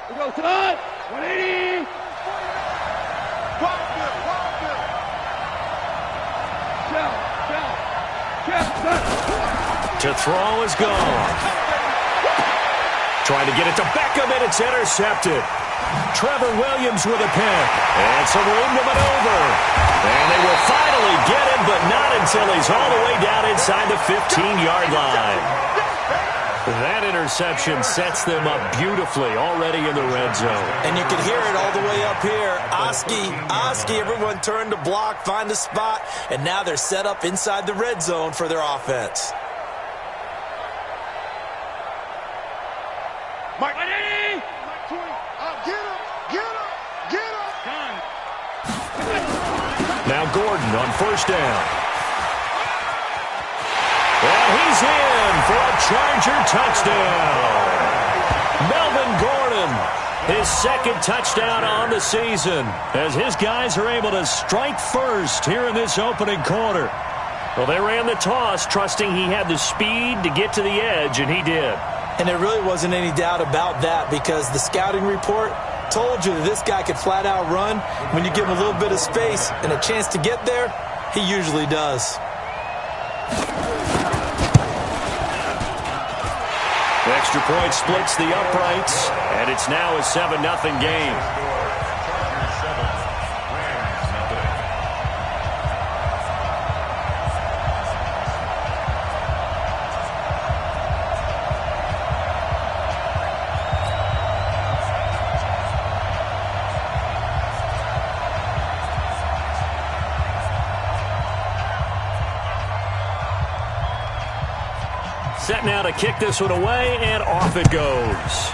We go cut. 180. To throw is gone. Trying to get it to Beckham, and it's intercepted. Trevor Williams with a pick. And some room to maneuver. And they will finally get him, but not until he's all the way down inside the 15-yard line. That interception sets them up beautifully already in the red zone. And you can hear it all the way up here. Oski, everyone turned to block, find a spot, and now they're set up inside the red zone for their offense. Mark 180. Get him. Now Gordon on first down. And he's in for a Charger touchdown. Melvin Gordon, his second touchdown on the season, as his guys are able to strike first here in this opening quarter. Well, they ran the toss, trusting he had the speed to get to the edge, and he did. And there really wasn't any doubt about that, because the scouting report told you that this guy could flat out run. When you give him a little bit of space and a chance to get there, he usually does. Extra point splits the uprights, and it's now a 7-0 game. Set now to kick this one away, and off it goes.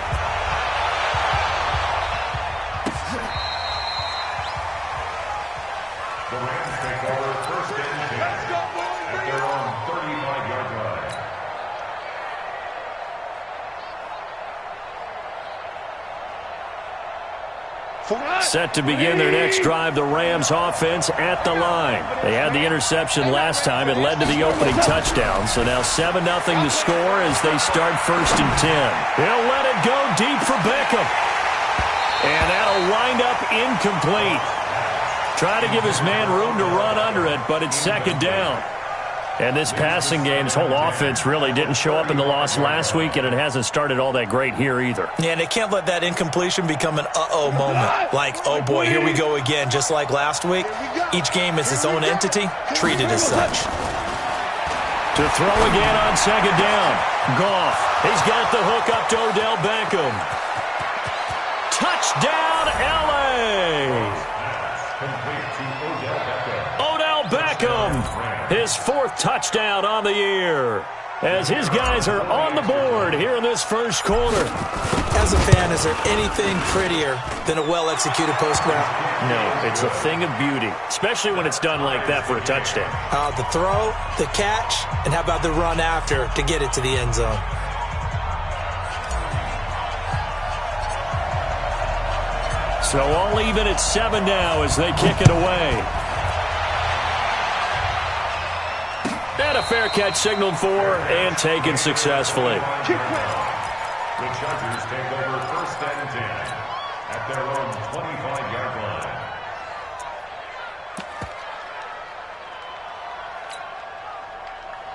The Rams take over first and 10 at their own 35-yard line. Set to begin their next drive, the Rams offense at the line. They had the interception last time. It led to the opening touchdown. So now 7-0 to score as they start first and 10. He'll let it go deep for Beckham. And that'll wind up incomplete. Try to give his man room to run under it, but it's second down. And this passing game's whole offense really didn't show up in the loss last week, and it hasn't started all that great here either. Yeah, and they can't let that incompletion become an uh-oh moment. Like, oh boy, here we go again, just like last week. Each game is its own entity, treated as such. To throw again on second down. Goff, he's got the hook up to Odell Beckham. Touchdown, L.A. Odell Beckham. His fourth touchdown on the year, as his guys are on the board here in this first quarter. As a fan, is there anything prettier than a well-executed post route? No, it's a thing of beauty, especially when it's done like that for a touchdown. The throw, the catch, and how about the run after to get it to the end zone? So all even at 7 now as they kick it away. And a fair catch signaled for and taken successfully. The Chargers take over first and 10 at their own 25-yard line.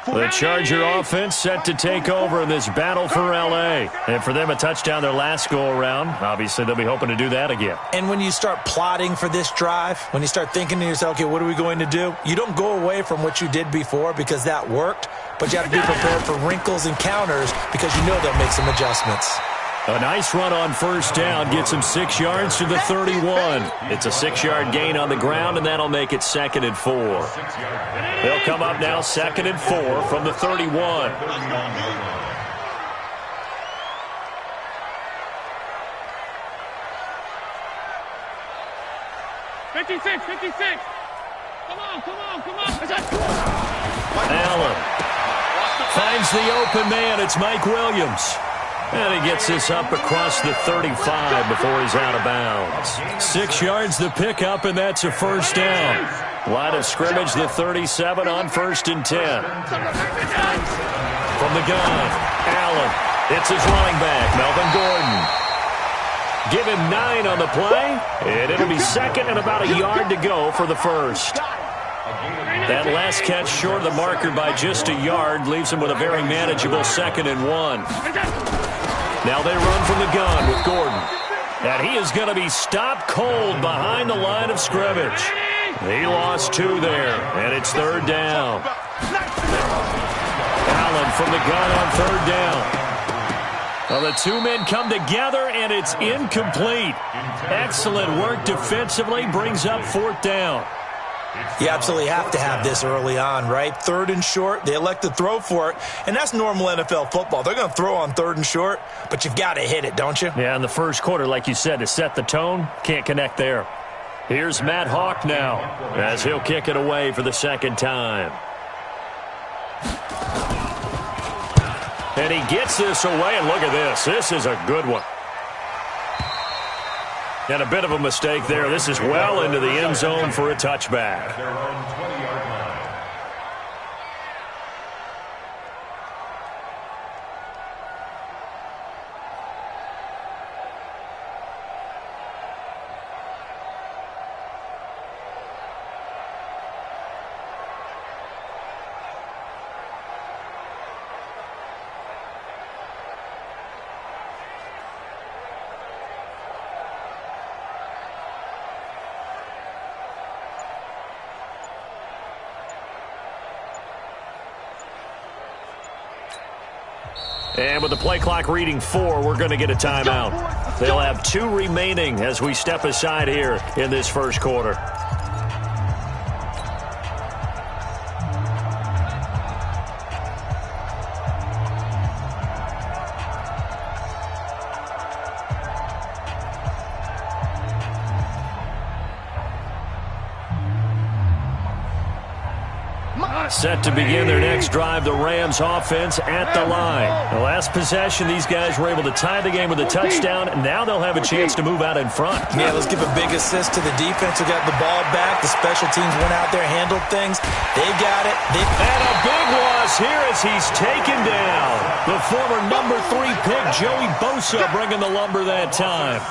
The Charger offense set to take over in this battle for L.A. And for them, a touchdown their last go-around. Obviously, they'll be hoping to do that again. And when you start plotting for this drive, when you start thinking to yourself, okay, what are we going to do? You don't go away from what you did before because that worked, but you have to be prepared for wrinkles and counters because you know they'll make some adjustments. A nice run on first down gets him 6 yards to the 31. It's a 6-yard gain on the ground, and that'll make it 2nd and 4. They'll come up now 2nd and 4 from the 31. 56. Come on. Allen finds the open man. It's Mike Williams. And he gets this up across the 35 before he's out of bounds. 6 yards the pickup, and that's a first down. Line of scrimmage, the 37 on first and 10. From the gun, Allen. It's his running back, Melvin Gordon. Give him 9 on the play, and it'll be second and about a yard to go for the first. That last catch short of the marker by just a yard leaves him with a very manageable 2nd and 1. Now they run from the gun with Gordon. And he is going to be stopped cold behind the line of scrimmage. He lost 2 there, and it's 3rd down. Allen from the gun on 3rd down. Well, the 2 men come together, and it's incomplete. Excellent work defensively, brings up 4th down. You absolutely have to have this early on, right? 3rd and short, they elect to throw for it, and that's normal NFL football. They're going to throw on 3rd and short, but you've got to hit it, don't you? Yeah, in the first quarter, like you said, to set the tone, can't connect there. Here's Matt Hawk now, as he'll kick it away for the 2nd time. And he gets this away, and look at this. This is a good one. And a bit of a mistake there. This is well into the end zone for a touchback. Their own 20-yard line. And with the play clock reading 4, we're going to get a timeout. They'll have 2 remaining as we step aside here in this first quarter. Set to begin their next drive, the Rams offense at the line. The last possession, these guys were able to tie the game with a touchdown, and now they'll have a chance to move out in front. Yeah, let's give a big assist to the defense who got the ball back. The special teams went out there, handled things. They got it. And a big loss here as he's taken down. The former number 3 pick, Joey Bosa, bringing the lumber that time.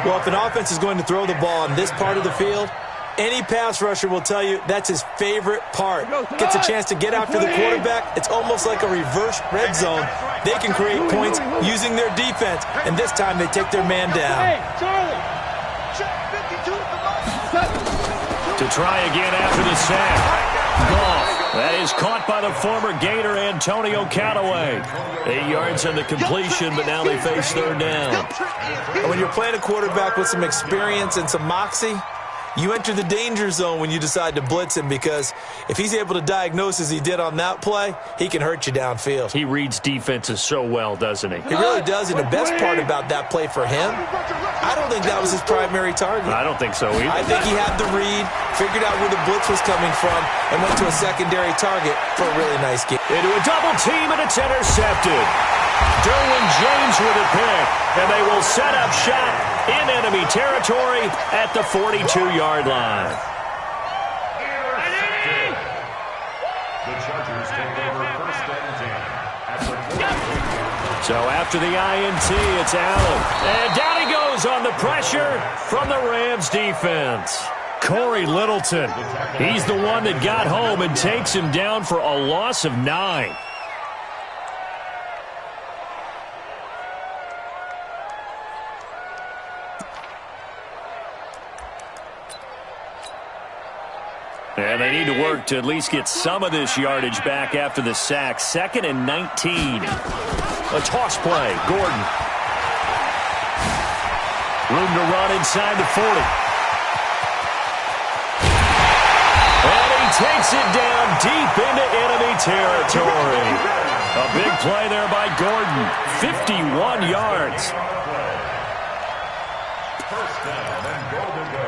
Well, if an offense is going to throw the ball in this part of the field, any pass rusher will tell you that's his favorite part. Gets a chance to get after the quarterback. It's almost like a reverse red zone. They can create points using their defense, and this time they take their man down. To try again after the sack. Goff. That is caught by the former Gator Antonio Callaway. 8 yards on the completion, but now they face 3rd down. And when you're playing a quarterback with some experience and some moxie, you enter the danger zone when you decide to blitz him, because if he's able to diagnose as he did on that play, he can hurt you downfield. He reads defenses so well, doesn't he? He really does, and the best part about that play for him, I don't think that was his primary target. I don't think so either. I think he had the read, figured out where the blitz was coming from, and went to a secondary target for a really nice game. Into a double team, and it's intercepted. Derwin James with a pick, and they will set up shop in enemy territory at the 42-yard line. The Chargers take over 1st and 10 at the 42. So after the INT, it's Allen. And down he goes on the pressure from the Rams defense. Corey Littleton, he's the one that got home and takes him down for a loss of 9. And they need to work to at least get some of this yardage back after the sack. 2nd and 19. A toss play. Gordon. Room to run inside the 40. And he takes it down deep into enemy territory. A big play there by Gordon. 51 yards. 1st down and goal to go.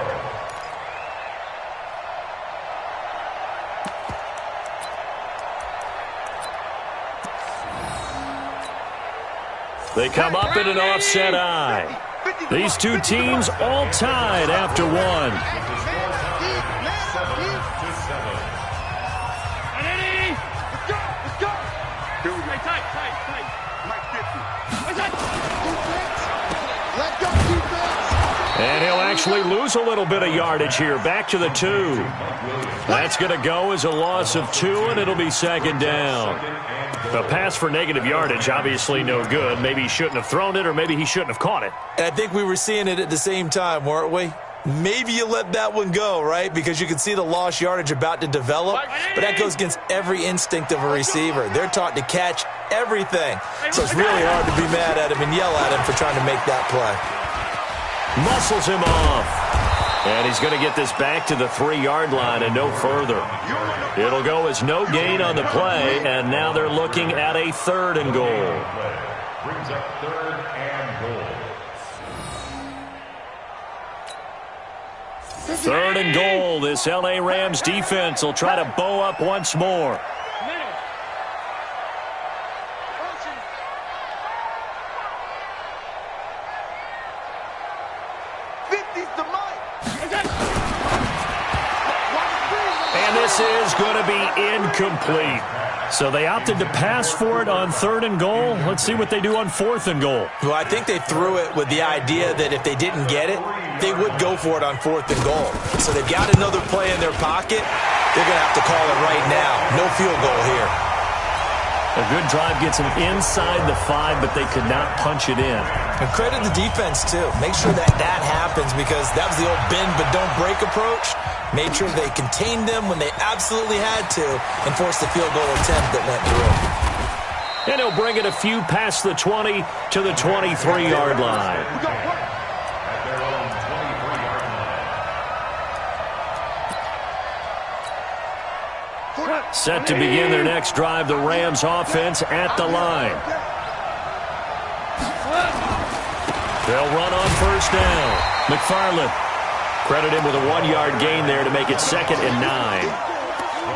They come up in an offset eye. These 2 teams all tied after 1. Let's go, actually lose a little bit of yardage here. Back to the 2. That's going to go as a loss of 2, and it'll be second down. A pass for negative yardage, obviously no good. Maybe he shouldn't have thrown it, or maybe he shouldn't have caught it. And I think we were seeing it at the same time, weren't we? Maybe you let that one go, right? Because you can see the lost yardage about to develop, but that goes against every instinct of a receiver. They're taught to catch everything. So it's really hard to be mad at him and yell at him for trying to make that play. Muscles him off. And he's going to get this back to the 3-yard line and no further. It'll go as no gain on the play, and now they're looking at a 3rd and goal. Brings up 3rd and goal. 3rd and goal. This L.A. Rams defense will try to bow up once more. And this is going to be incomplete. So they opted to pass for it on 3rd and goal. Let's see what they do on 4th and goal. Well, I think they threw it with the idea that if they didn't get it, they would go for it on 4th and goal. So they've got another play in their pocket. They're going to have to call it right now. No field goal here. A good drive gets them inside the 5, but they could not punch it in. And credit the defense, too. Make sure that happens, because that was the old bend but don't break approach. Made sure they contained them when they absolutely had to and forced the field goal attempt that went through. And he'll bring it a few past the 20 to the 23-yard line. Set to begin their next drive, the Rams offense at the line. They'll run on 1st down. McFarland. Credit him with a 1-yard gain there to make it 2nd and 9.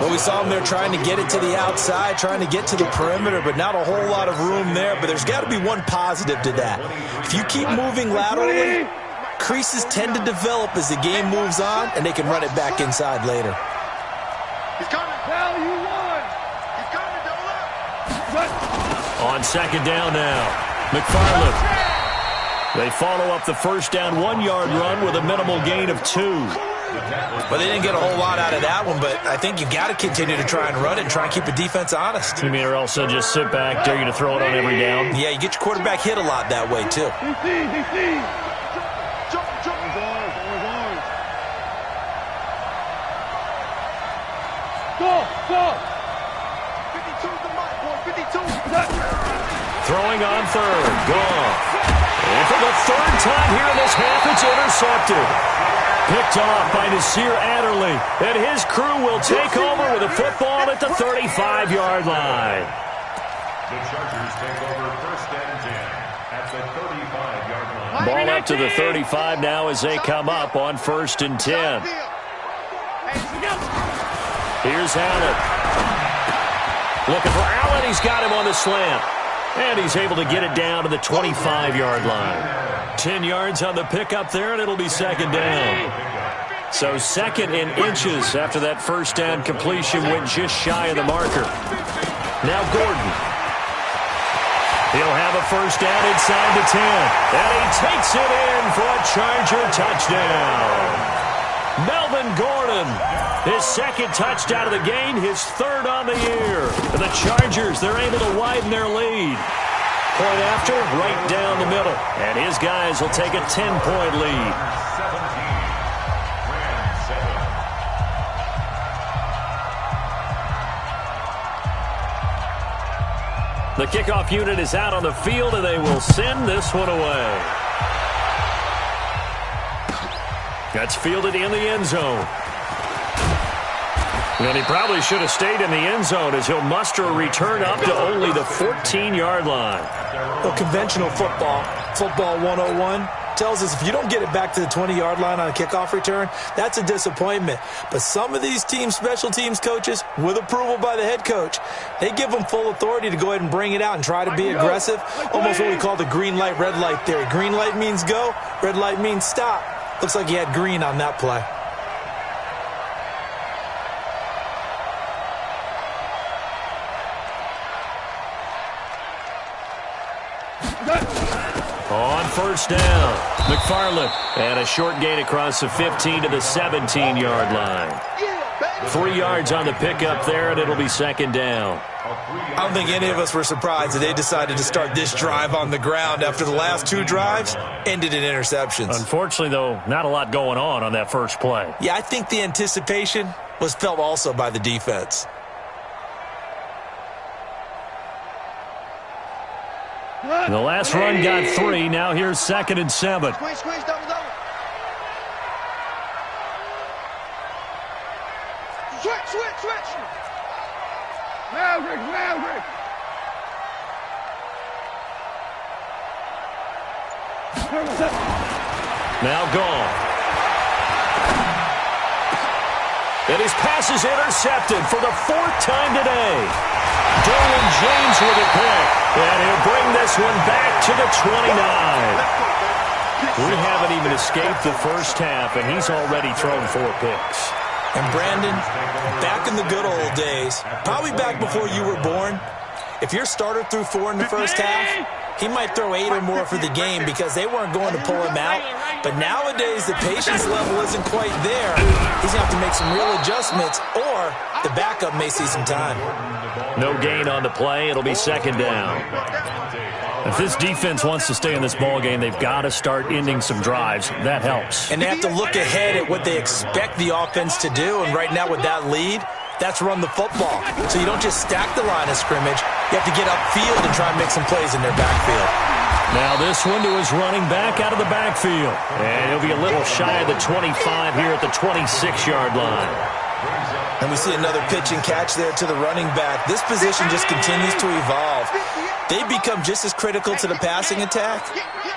Well, we saw him there trying to get it to the outside, trying to get to the perimeter, but not a whole lot of room there. But there's got to be one positive to that. If you keep moving laterally, creases tend to develop as the game moves on, and they can run it back inside later. He's coming. Hell, you won. He's coming. Don't look. On 2nd down now, McFarland. They follow up the 1st down 1-yard run with a minimal gain of 2. Well, they didn't get a whole lot out of that one, but I think you've got to continue to try and run it and try and keep the defense honest. You mean, or else they'll just sit back, dare you to throw it on every down? Yeah, you get your quarterback hit a lot that way, too. Go! 52's the mark, boy. 52. Throwing on 3rd. Gone. And for the 3rd time here in this half, it's intercepted. Picked off by Nasir Adderley. And his crew will take over with a football at the 35-yard line. The Chargers take over 1st and 10 at the 35-yard line. Ball up to the 35 now as they come up on 1st and 10. Here's Allen. Looking for Allen. He's got him on the slant. And he's able to get it down to the 25-yard line. 10 yards on the pickup there, and it'll be 2nd down. So 2nd in inches after that 1st down completion went just shy of the marker. Now Gordon. He'll have a 1st down inside the 10. And he takes it in for a Charger touchdown. Melvin Gordon, his 2nd touchdown of the game, his 3rd on the year. And the Chargers, they're able to widen their lead. Point after, right down the middle. And his guys will take a 10-point lead. 17, Rams 7. The kickoff unit is out on the field, and they will send this one away. That's fielded in the end zone. And he probably should have stayed in the end zone as he'll muster a return up to only the 14-yard line. Well, conventional football 101, tells us if you don't get it back to the 20-yard line on a kickoff return, that's a disappointment. But some of these teams, special teams coaches, with approval by the head coach, they give them full authority to go ahead and bring it out and try to be aggressive. Almost what we call the green light, red light theory. Green light means go, red light means stop. Looks like he had green on that play. On first down, McFarland. And a short gain across the 15 to the 17-yard line. 3 yards on the pickup there, and it'll be second down. I don't think any of us were surprised that they decided to start this drive on the ground after the last 2 drives ended in interceptions. Unfortunately, though, not a lot going on that first play. Yeah, I think the anticipation was felt also by the defense. The last run got 3. Now here's 2nd and 7. Squeeze, double. Switch. Maverick. Now gone. And his pass is intercepted for the 4th time today. Dorian James with a pick. And he'll bring this one back to the 29. We haven't even escaped the first half, and he's already thrown 4 picks. And Brandon, back in the good old days, probably back before you were born, if your starter threw 4 in the first half, he might throw 8 or more for the game because they weren't going to pull him out. But nowadays, the patience level isn't quite there. He's going to have to make some real adjustments, or the backup may see some time. No gain on the play. It'll be second down. If this defense wants to stay in this ballgame, they've got to start ending some drives. That helps. And they have to look ahead at what they expect the offense to do. And right now with that lead, that's run the football. So you don't just stack the line of scrimmage. You have to get upfield and try and make some plays in their backfield. Now this one to his running back out of the backfield. And he'll be a little shy of the 25 here at the 26-yard line. And we see another pitch and catch there to the running back. This position just continues to evolve. They become just as critical to the passing attack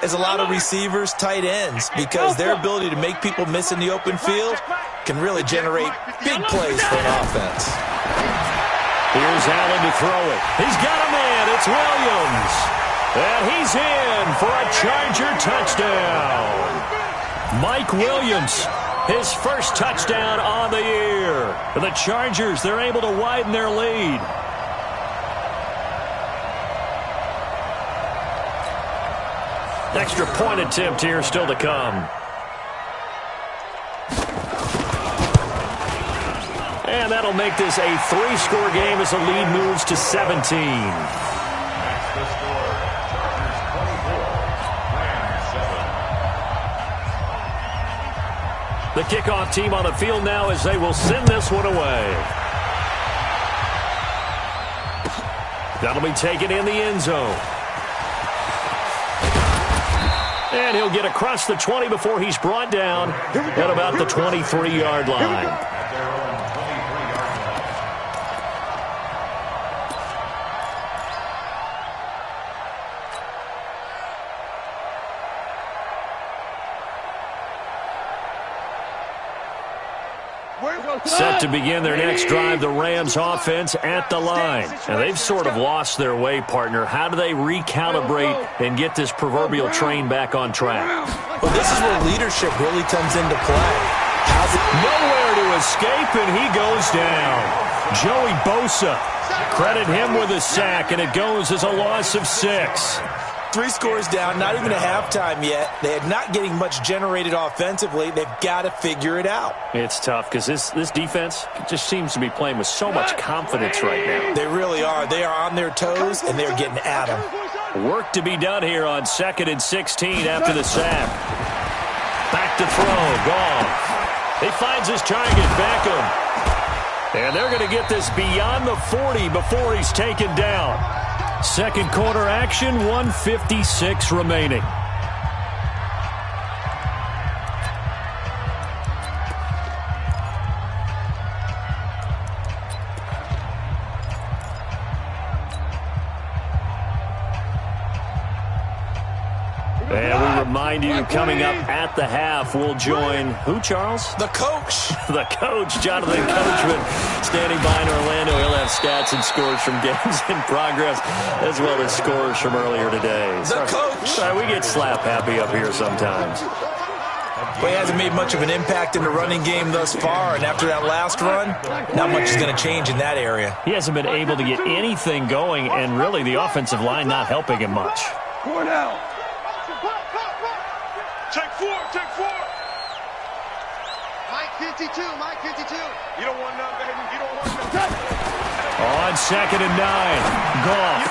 as a lot of receivers, tight ends, because their ability to make people miss in the open field can really generate big plays for an offense. Here's Allen to throw it. He's got a man. It's Williams. And he's in for a Charger touchdown. Mike Williams, his first touchdown on the year. For the Chargers, they're able to widen their lead. Extra point attempt here still to come. And that'll make this a 3-score game as the lead moves to 17. That's the score. Chargers 24, Rams 7. The kickoff team on the field now as they will send this one away. That'll be taken in the end zone. And he'll get across the 20 before he's brought down at about the 23-yard line. At their own 23-yard line. Set to begin their next drive, the Rams offense at the line. And they've sort of lost their way, partner. How do they recalibrate and get this proverbial train back on track? Well, this is where leadership really comes into play. Nowhere to escape, and he goes down. Joey Bosa, credit him with a sack, and it goes as a loss of 6. 3 scores down, not even a halftime yet. They are not getting much generated offensively. They've got to figure it out. It's tough because this defense just seems to be playing with so much confidence right now. They really are. They are on their toes, and they're getting at them. Work to be done here on 2nd and 16 after the sack. Back to throw. Gone. He finds his target. Beckham. And they're going to get this beyond the 40 before he's taken down. Second quarter action, 1:56 remaining. And we remind you, coming up at the half, we'll join who, Charles? The coach. The coach, Jonathan Coachman, standing by in Orlando. He'll have stats and scores from games in progress, as well as scores from earlier today. The coach. Sorry, we get slap happy up here sometimes. Well, he hasn't made much of an impact in the running game thus far, and after that last run, not much is going to change in that area. He hasn't been able to get anything going, and really the offensive line not helping him much. Take four. Mike 52. You don't want none, baby. You don't want none. On 2nd and 9. Goff.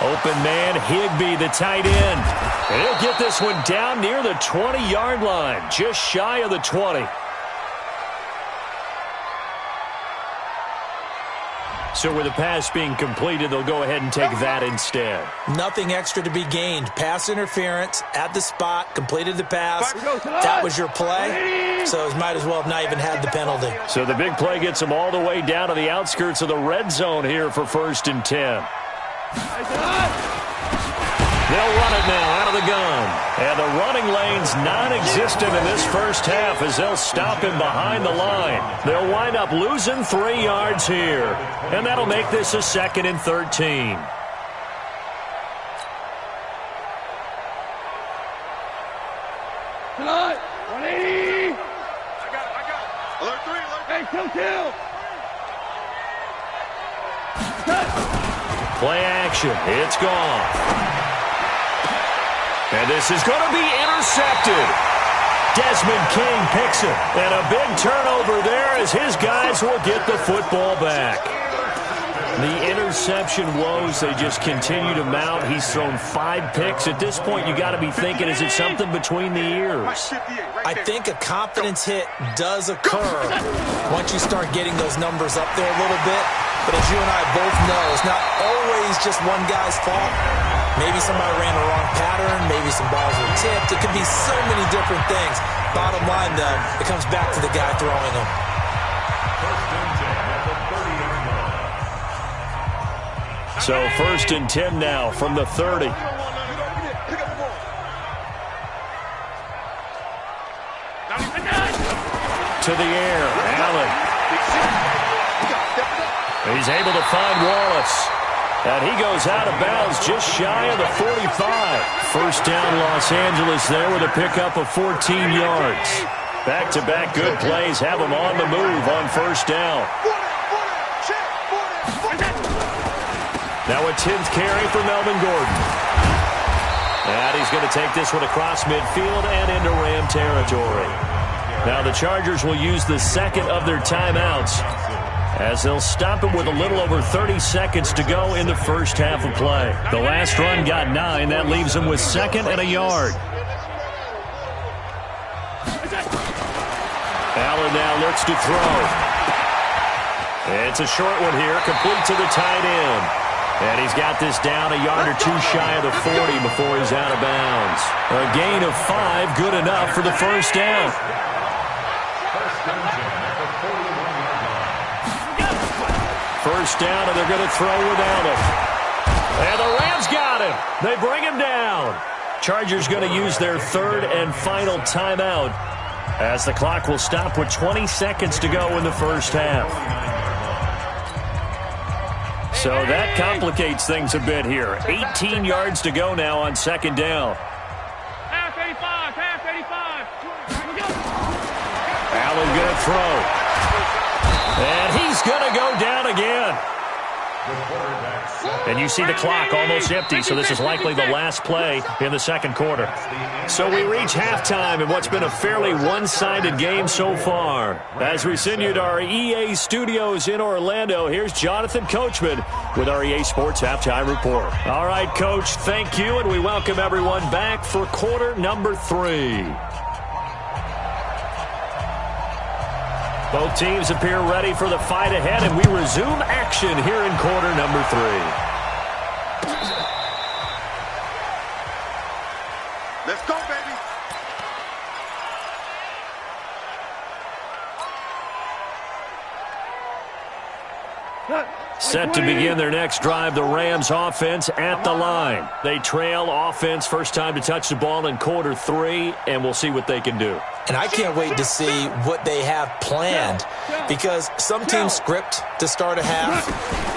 Open man, Higbee, the tight end. And he'll get this one down near the 20-yard line, just shy of the 20. So with the pass being completed, they'll go ahead and take that instead. Nothing extra to be gained. Pass interference at the spot, completed the pass. That was your play, so might as well have not even had the penalty. So the big play gets them all the way down to the outskirts of the red zone here for 1st and 10. They'll run it now out of the gun. And the running lane's non-existent in this first half as they'll stop him behind the line. They'll wind up losing 3 yards here. And that'll make this a 2nd and 13. Tonight, 180. I got it. Alert 3, alert. Hey, kill. Play action. It's gone. And this is going to be intercepted. Desmond King picks it. And a big turnover there as his guys will get the football back. The interception woes, they just continue to mount. He's thrown 5 picks. At this point, you got to be thinking, is it something between the ears? I think a confidence hit does occur once you start getting those numbers up there a little bit. But as you and I both know, it's not always just one guy's fault. Maybe somebody ran the wrong pattern. Maybe some balls were tipped. It could be so many different things. Bottom line, though, it comes back to the guy throwing them. So 1st and 10 now from the 30. To the air, Allen. He's able to find Wallace. And he goes out of bounds just shy of the 45. 1st down Los Angeles there with a pickup of 14 yards. Back-to-back good plays have him on the move on 1st down. Now a 10th carry for Melvin Gordon. And he's going to take this one across midfield and into Ram territory. Now the Chargers will use the 2nd of their timeouts as they'll stop him with a little over 30 seconds to go in the first half of play. The last run got 9. That leaves him with 2nd and a yard. Allen now looks to throw. It's a short one here, complete to the tight end. And he's got this down a yard or 2 shy of the 40 before he's out of bounds. A gain of 5, good enough for the 1st down. First down, and they're going to throw without him. And the Rams got him. They bring him down. Chargers going to use their 3rd and final timeout as the clock will stop with 20 seconds to go in the first half. So that complicates things a bit here. 18 yards to go now on 2nd down. Half 85. Allen going to throw. And he's going to go down again. And you see the clock almost empty, so this is likely the last play in the 2nd quarter. So we reach halftime in what's been a fairly one-sided game so far. As we send you to our EA studios in Orlando, here's Jonathan Coachman with our EA Sports Halftime Report. All right, Coach, thank you, and we welcome everyone back for quarter number 3. Both teams appear ready for the fight ahead, and we resume action here in quarter number 3. Let's go, baby. Set to begin their next drive, the Rams offense at the line. They trail offense, first time to touch the ball in quarter 3, and we'll see what they can do. And I can't wait to see what they have planned, because some teams script to start a half.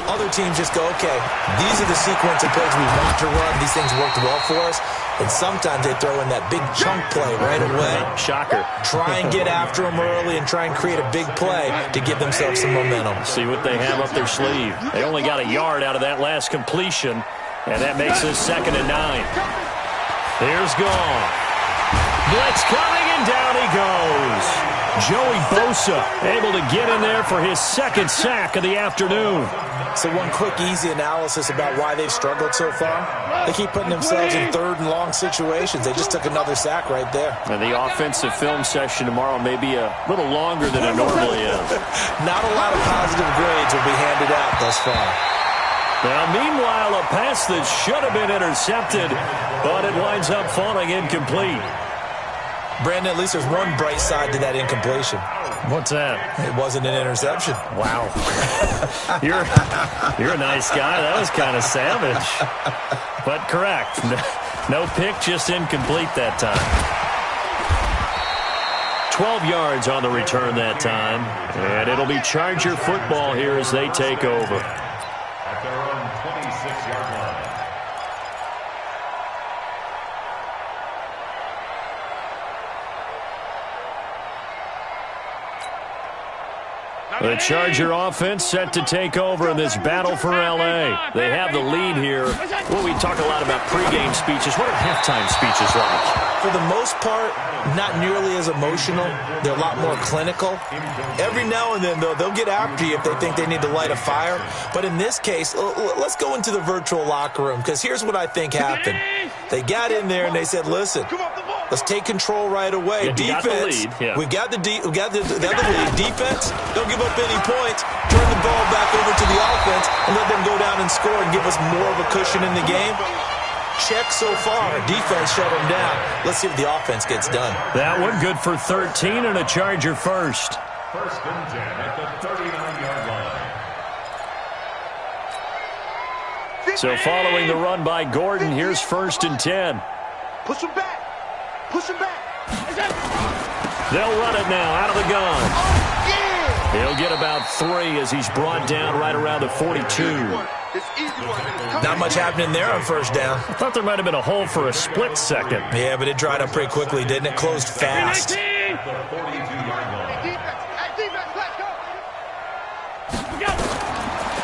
Other teams just go, okay, these are the sequence of plays we want to run. These things worked well for us. And sometimes they throw in that big chunk play right away. Shocker. Try and get after them early and try and create a big play to give themselves some momentum. See what they have up their sleeve. They only got a yard out of that last completion, and that makes this 2nd and 9. Here's Gone. Blitz coming, and down he goes. Joey Bosa able to get in there for his second sack of the afternoon. So one quick, easy analysis about why they've struggled so far. They keep putting themselves in third and long situations. They just took another sack right there. And the offensive film session tomorrow may be a little longer than it normally is. Not a lot of positive grades will be handed out thus far. Now, meanwhile, a pass that should have been intercepted, but it winds up falling incomplete. Brandon, at least there's one bright side to that incompletion. What's that? It wasn't an interception. Wow. You're a nice guy. That was kind of savage. But correct. No pick, just incomplete that time. 12 yards on the return that time. And it'll be Charger football here as they take over. At their own 26-yard line. The Charger offense set to take over in this battle for L.A. They have the lead here. Well, we talk a lot about pregame speeches. What are halftime speeches like? For the most part, not nearly as emotional. They're a lot more clinical. Every now and then, though, they'll get after you if they think they need to light a fire. But in this case, let's go into the virtual locker room, because here's what I think happened. They got in there and they said, listen, let's take control right away. Yeah, defense, we got the lead. Defense, don't give up any points. Turn the ball back over to the offense and let them go down and score and give us more of a cushion in the game. Check so far. Defense shut them down. Let's see if the offense gets done. That one good for 13 and a Charger first. First and 10 at the 39-yard line. So following the run by Gordon, here's first and 10. Push him back. Push him back. They'll run it now out of the gun. Oh, yeah. He'll get about 3 as he's brought down right around the 42. It's easy one. Not much happening there on first down. I thought there might have been a hole for a split second. Yeah, but it dried up pretty quickly, didn't it? Closed fast. The 42-yard line.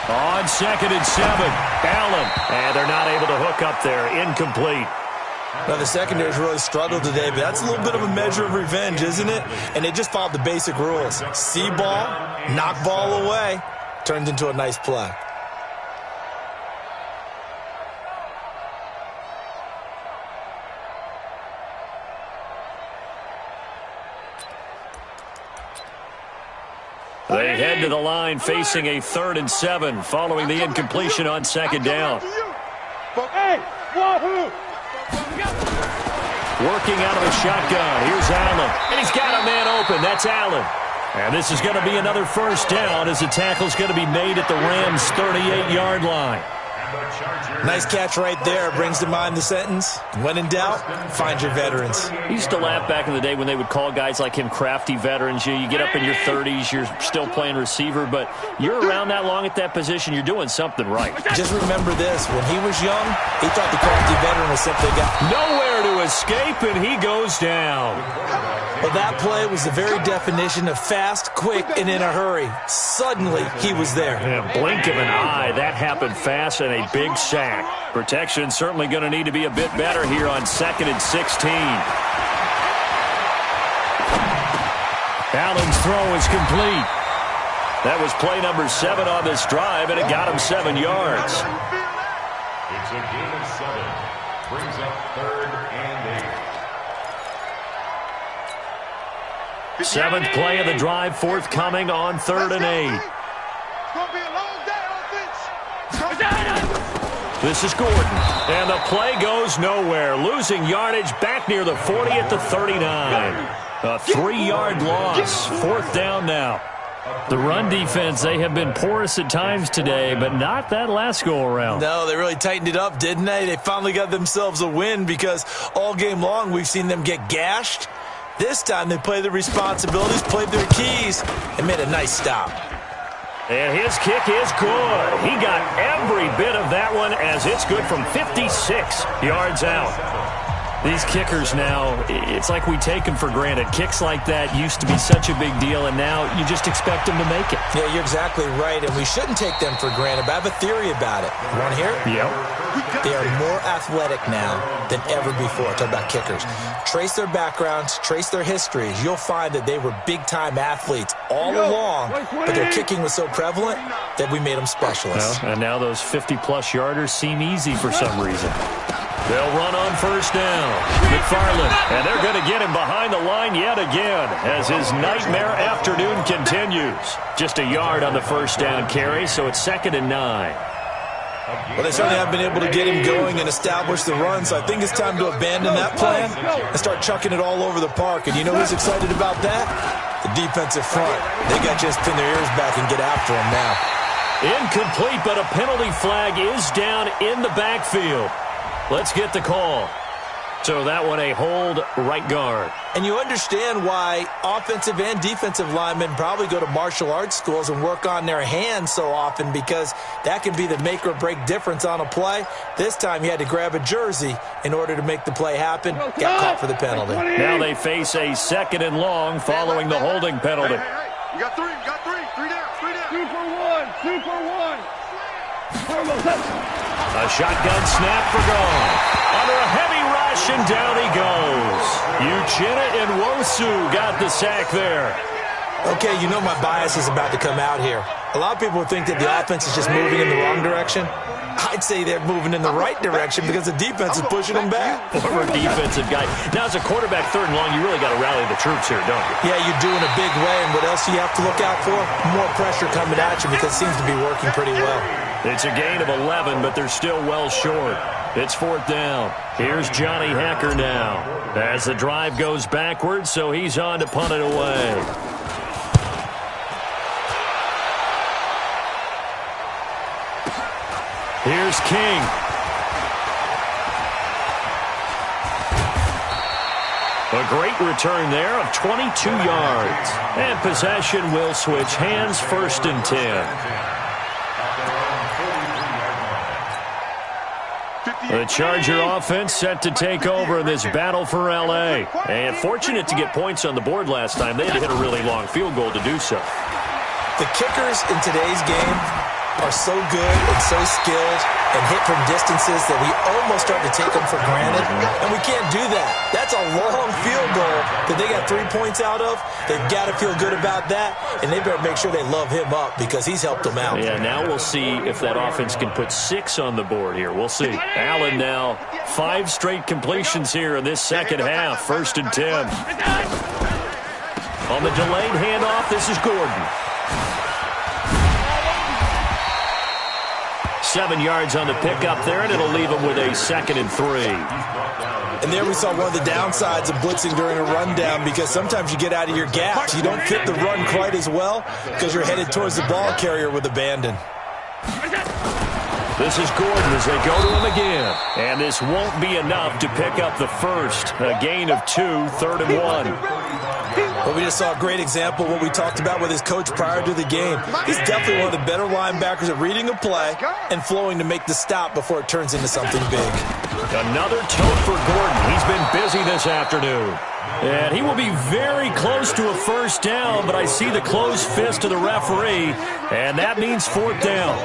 On second and 7, Allen. And they're not able to hook up there. Incomplete. Now, the secondary's really struggled today, but that's a little bit of a measure of revenge, isn't it? And they just followed the basic rules. See ball, knock ball away, turned into a nice play. They head to the line facing a 3rd and 7 following the incompletion on second down. Working out of a shotgun. Here's Allen. And he's got a man open. That's Allen. And this is going to be another first down as the tackle's going to be made at the Rams' 38-yard line. Nice catch right there. Brings to mind the sentence, when in doubt, find your veterans. I used to laugh back in the day when they would call guys like him crafty veterans. You get up in your 30s, you're still playing receiver, but you're around that long at that position, you're doing something right. Just remember this. When he was young, he thought the crafty veteran was simply nowhere to escape, and he goes down. Well, that play was the very definition of fast, quick, and in a hurry. Suddenly, he was there. In a blink of an eye, that happened fast and a big sack. Protection certainly going to need to be a bit better here on 2nd and 16. Allen's throw is complete. That was play number 7 on this drive, and it got him 7 yards. It's a gain of 7. Brings up 3rd and 8. 7th play of the drive, forthcoming on 3rd and 8. It's going to be a long day, offense. This is Gordon, and the play goes nowhere. Losing yardage back near the 40 at the 39. A 3-yard loss. 4th down now. The run defense, they have been porous at times today, but not that last go-around. No, they really tightened it up, didn't they? They finally got themselves a win because all game long we've seen them get gashed. This time they played their responsibilities, played their keys, and made a nice stop. And his kick is good. He got every bit of that one as it's good from 56 yards out. These kickers now, it's like we take them for granted. Kicks like that used to be such a big deal, and now you just expect them to make it. Yeah, you're exactly right, and we shouldn't take them for granted, but I have a theory about it. You want to hear it? Yep. They are more athletic now than ever before. Talk about kickers. Trace their backgrounds, trace their histories. You'll find that they were big-time athletes all along, but their kicking was so prevalent that we made them specialists. Well, and now those 50-plus yarders seem easy for some reason. They'll run on first down. McFarland, and they're going to get him behind the line yet again as his nightmare afternoon continues. Just a yard on the first down carry, so it's 2nd and 9. Well, they certainly have been able to get him going and establish the run, so I think it's time to abandon that plan and start chucking it all over the park. And you know who's excited about that? The defensive front. They got to just pin their ears back and get after him now. Incomplete, but a penalty flag is down in the backfield. Let's get the call. So that one a hold right guard. And you understand why offensive and defensive linemen probably go to martial arts schools and work on their hands so often, because that can be the make or break difference on a play. This time he had to grab a jersey in order to make the play happen. Got caught for the penalty. Now they face a 2nd and long following the holding penalty. Hey. You got three down. 2 for 1. 2 for 1. A shotgun snap for Gone. Under a heavy rush, and down he goes. Uchenna and Nwosu got the sack there. Okay, you know my bias is about to come out here. A lot of people think that the offense is just moving in the wrong direction. I'd say they're moving in the right direction because the defense is pushing them back. Former defensive guy. Now, as a quarterback, 3rd and long, you really got to rally the troops here, don't you? Yeah, you do in a big way. And what else do you have to look out for? More pressure coming at you, because it seems to be working pretty well. It's a gain of 11, but they're still well short. It's 4th down. Here's Johnny Hacker now as the drive goes backwards, so he's on to punt it away. Here's King. A great return there of 22 yards. And possession will switch hands, 1st and 10. The Charger offense set to take over in this battle for L.A. And fortunate to get points on the board last time. They had to hit a really long field goal to do so. The kickers in today's game are so good and so skilled and hit from distances that we almost start to take them for granted, and we can't do that. That's a long field goal that they got 3 points out of. They've got to feel good about that, and they better make sure they love him up because he's helped them out. Yeah, now we'll see if that offense can put 6 on the board here. We'll see. Allen now, 5 straight completions here in this second half. 1st and 10. On the delayed handoff, this is Gordon. 7 yards on the pickup there, and it'll leave him with a 2nd and 3. And there we saw one of the downsides of blitzing during a rundown, because sometimes you get out of your gaps. You don't fit the run quite as well because you're headed towards the ball carrier with abandon. This is Gordon as they go to him again. And this won't be enough to pick up the first. A gain of 2, 3rd and 1. Well, we just saw a great example of what we talked about with his coach prior to the game. He's definitely one of the better linebackers at reading a play and flowing to make the stop before it turns into something big. Another tote for Gordon. He's been busy this afternoon. And he will be very close to a first down, but I see the closed fist of the referee, and that means 4th down.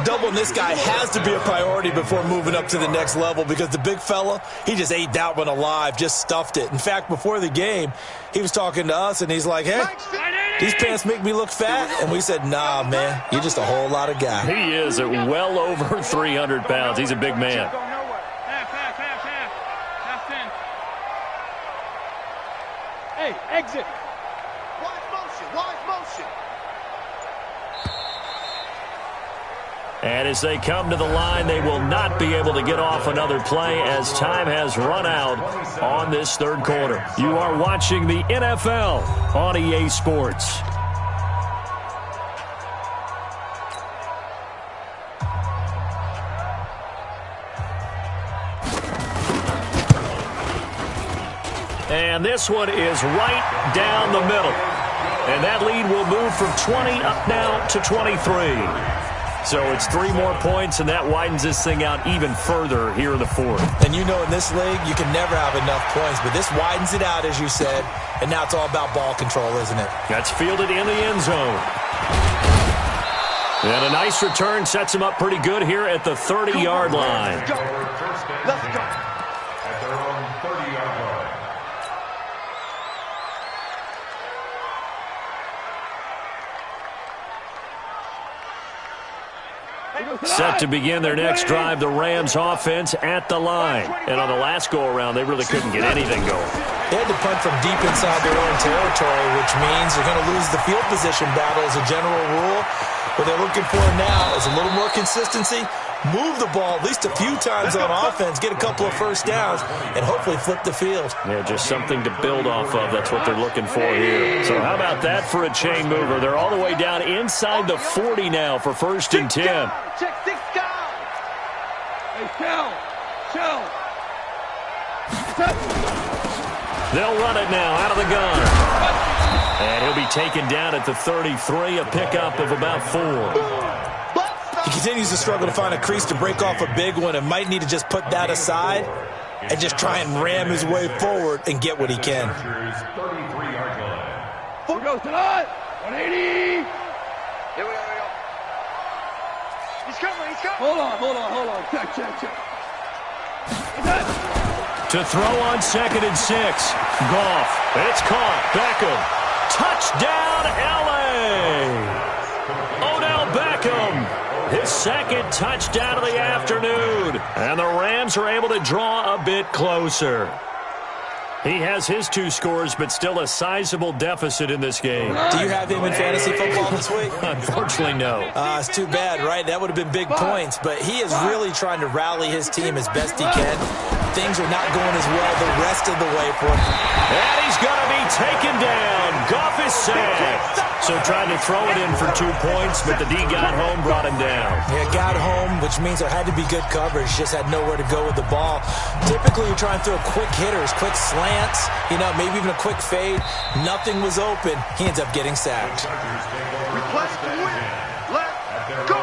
Doubling this guy has to be a priority before moving up to the next level, because the big fella, he just ate that one alive, just stuffed it. In fact, before the game, he was talking to us, and he's like, hey, these pants make me look fat? And we said, nah, man, you're just a whole lot of guy. He is at well over 300 pounds. He's a big man. Hey, exit. Wide motion. And as they come to the line, they will not be able to get off another play as time has run out on this 3rd quarter. You are watching the NFL on EA Sports. And this one is right down the middle. And that lead will move from 20 up now to 23. So it's 3 more points, and that widens this thing out even further here in the fourth. And you know in this league, you can never have enough points, but this widens it out, as you said, and now it's all about ball control, isn't it? That's fielded in the end zone. And a nice return sets him up pretty good here at the 30-yard line. Let's go. At their own 30-yard line. Set to begin their next drive, the Rams offense at the line. And on the last go-around, they really couldn't get anything going. They had to punt from deep inside their own territory, which means they're going to lose the field position battle as a general rule. What they're looking for now is a little more consistency, move the ball at least a few times on offense, get a couple of first downs, and hopefully flip the field. Yeah, just something to build off of. That's what they're looking for here. So how about that for a chain mover? They're all the way down inside the 40 now for 1st and 10. Check 6 guys. Hey, Shell. They'll run it now out of the gun. And he'll be taken down at the 33, a pickup of about 4. He continues to struggle to find a crease to break off a big one and might need to just put that aside and just try and ram his way forward and get what he can. Here goes tonight. 180. Here we go. He's coming. Hold on. Check. To throw on 2nd and 6. Goff. It's caught. Beckham. Touchdown, L.A. Odell Beckham. His 2nd touchdown of the afternoon. And the Rams are able to draw a bit closer. He has his 2 scores, but still a sizable deficit in this game. Do you have him in fantasy football this week? Unfortunately, no. It's too bad, right? That would have been big points, but he is really trying to rally his team as best he can. Things are not going as well the rest of the way for him. And he's going to be taken down. Goff is sacked. So trying to throw it in for 2 points, but the D got home, brought him down. Yeah, got home, which means there had to be good coverage. Just had nowhere to go with the ball. Typically, you're trying to throw quick hitters, quick slants, maybe even a quick fade. Nothing was open. He ends up getting sacked. Request to win. Let's go.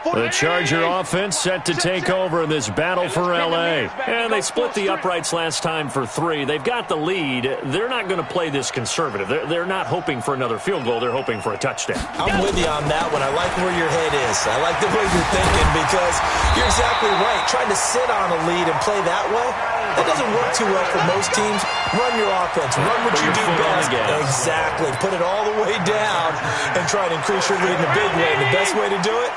The Charger offense set to take over in this battle for L.A. And they split the uprights last time for 3. They've got the lead. They're not going to play this conservative. They're not hoping for another field goal. They're hoping for a touchdown. I'm with you on that one. I like where your head is. I like the way you're thinking because you're exactly right. Trying to sit on a lead and play that way, that doesn't work too well for most teams. Run your offense. Run what you do best. Exactly. Put it all the way down and try to increase your lead in a big way. The best way to do it,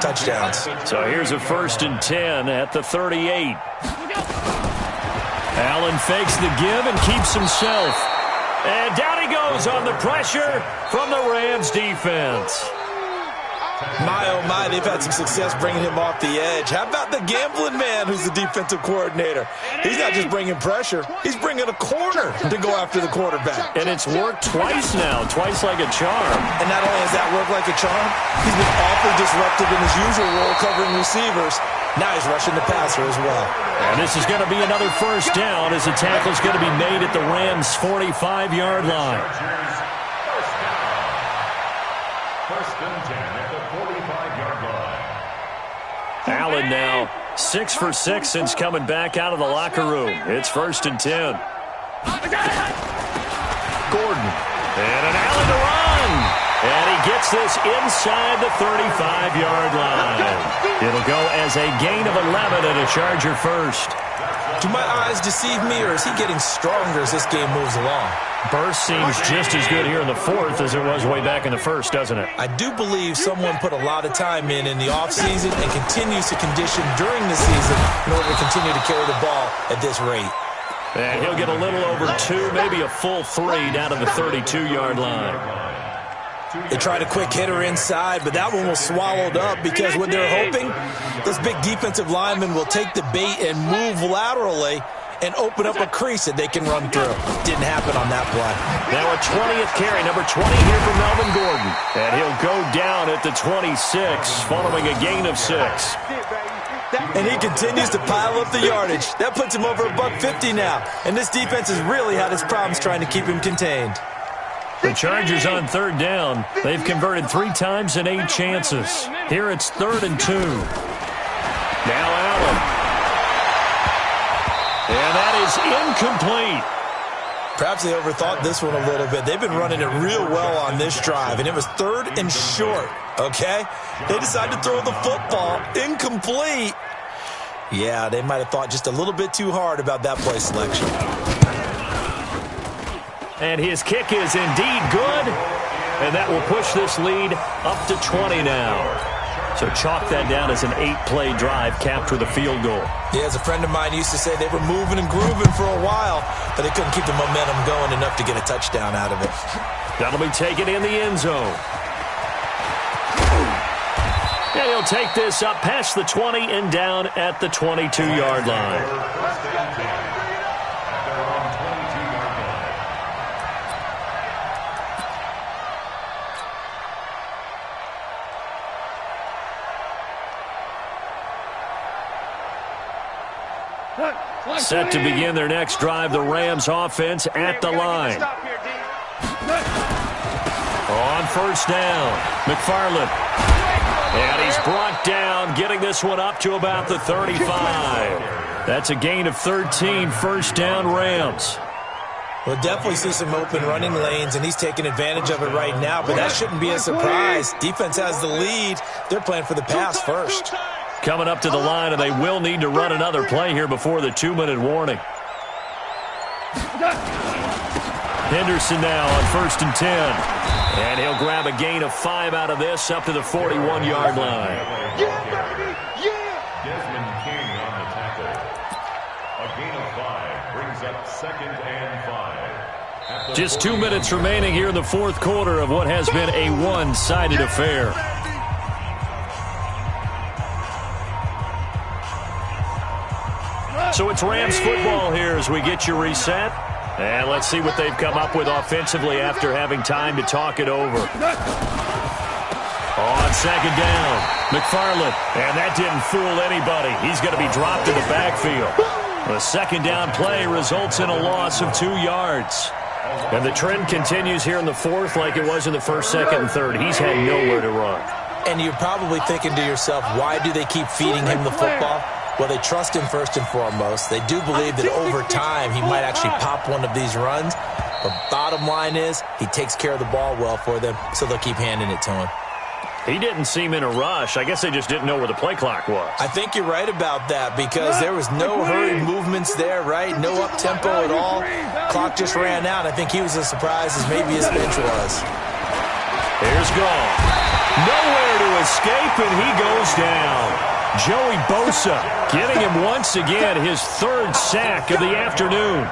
touchdowns. So here's a 1st and 10 at the 38. Allen fakes the give and keeps himself. And down he goes on the pressure from the Rams defense. My, oh my, they've had some success bringing him off the edge. How about the gambling man who's the defensive coordinator? He's not just bringing pressure. He's bringing a corner to go after the quarterback. And it's worked twice now, twice like a charm. And not only has that worked like a charm, he's been awfully disruptive in his usual role covering receivers. Now he's rushing the passer as well. And this is going to be another 1st down as the tackle's going to be made at the Rams' 45-yard line. Allen now 6 for 6 since coming back out of the locker room. It's 1st and 10. Gordon. And an Allen to run. And he gets this inside the 35-yard line. It'll go as a gain of 11 and a Charger 1st. Do my eyes deceive me, or is he getting stronger as this game moves along? Burst seems just as good here in the 4th as it was way back in the 1st, doesn't it? I do believe someone put a lot of time in the offseason and continues to condition during the season in order to continue to carry the ball at this rate. And he'll get a little over 2, maybe a full 3 down to the 32-yard line. They tried a quick hitter inside, but that one was swallowed up because what they're hoping, those big defensive linemen will take the bait and move laterally and open up a crease that they can run through. Didn't happen on that play. Now a 20th carry, number 20 here for Melvin Gordon. And he'll go down at the 26 following a gain of 6. And he continues to pile up the yardage. That puts him over $150 now. And this defense has really had its problems trying to keep him contained. The Chargers on third down. They've converted 3 times in 8 chances. Here it's 3rd and 2. Now Allen. And that is incomplete. Perhaps they overthought this one a little bit. They've been running it real well on this drive, and it was 3rd and short, okay? They decided to throw the football incomplete. Yeah, they might have thought just a little bit too hard about that play selection. And his kick is indeed good, and that will push this lead up to 20 now. So chalk that down as an 8-play drive capped with a field goal. Yeah, as a friend of mine used to say, they were moving and grooving for a while, but they couldn't keep the momentum going enough to get a touchdown out of it. That'll be taken in the end zone. And he'll take this up past the 20 and down at the 22-yard line. Set to begin their next drive, the Rams offense at the line. On first down, McFarland. And he's brought down, getting this one up to about the 35. That's a gain of 13, first down Rams. We'll definitely see some open running lanes, and he's taking advantage of it right now, but that shouldn't be a surprise. Defense has the lead. They're playing for the pass first. Coming up to the line, and they will need to run another play here before the 2-minute warning. Henderson now on 1st and 10. And he'll grab a gain of 5 out of this up to the 41-yard line. Yeah, baby! Yeah! Desmond King on the tackle. A gain of 5 brings up 2nd and 5. Just 2 minutes remaining here in the 4th quarter of what has been a one-sided affair. So it's Rams football here as we get you reset. And let's see what they've come up with offensively after having time to talk it over. On 2nd down, McFarland. And that didn't fool anybody. He's going to be dropped in the backfield. The 2nd down play results in a loss of 2 yards. And the trend continues here in the 4th like it was in the 1st, 2nd, and 3rd. He's had nowhere to run. And you're probably thinking to yourself, why do they keep feeding him the football? Well, they trust him first and foremost. They do believe that over time he might actually pop one of these runs. But bottom line is he takes care of the ball well for them, so they'll keep handing it to him. He didn't seem in a rush. I guess they just didn't know where the play clock was. I think you're right about that because there was no hurried movements there, right? No up-tempo at all. Clock just ran out. I think he was as surprised as maybe his bench was. Here's Gall. Nowhere to escape, and he goes down. Joey Bosa getting him once again his 3rd sack of the afternoon.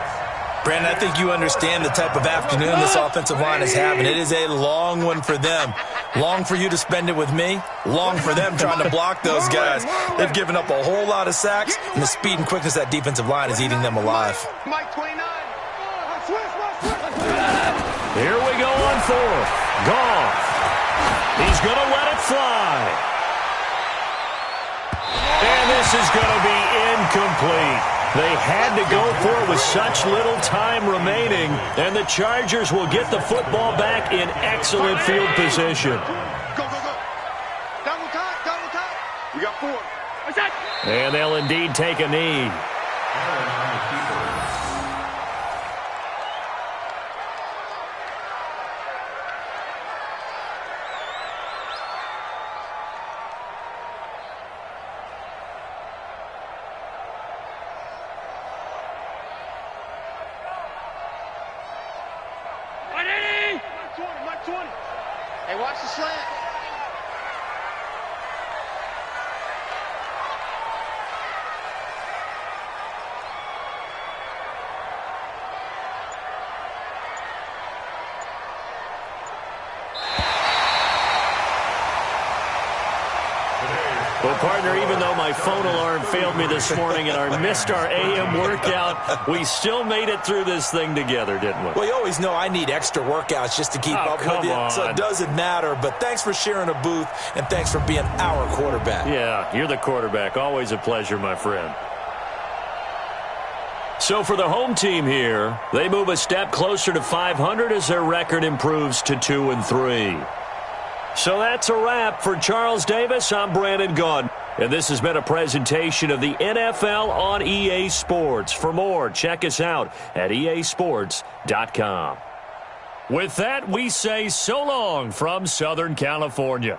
Brandon, I think you understand the type of afternoon this offensive line is having. It is a long one for them. Long for you to spend it with me. Long for them trying to block those guys. They've given up a whole lot of sacks, and the speed and quickness of that defensive line is eating them alive. Mike 29. Here we go on 4th. Goff. He's going to let it fly. And this is going to be incomplete. They had to go for it with such little time remaining, and the Chargers will get the football back in excellent field position. Go, go, go. Double time, double time. We got 4. And they'll indeed take a knee. Hey, watch the slant. Well, partner, even though my phone alarm failed me this morning and I missed our AM workout, we still made it through this thing together, didn't we? Well, you always know I need extra workouts just to keep up with you, so it doesn't matter. But thanks for sharing a booth, and thanks for being our quarterback. Yeah, you're the quarterback. Always a pleasure, my friend. So for the home team here, they move a step closer to 500 as their record improves to 2-3. So that's a wrap. For Charles Davis, I'm Brandon Gunn. And this has been a presentation of the NFL on EA Sports. For more, check us out at easports.com. With that, we say so long from Southern California.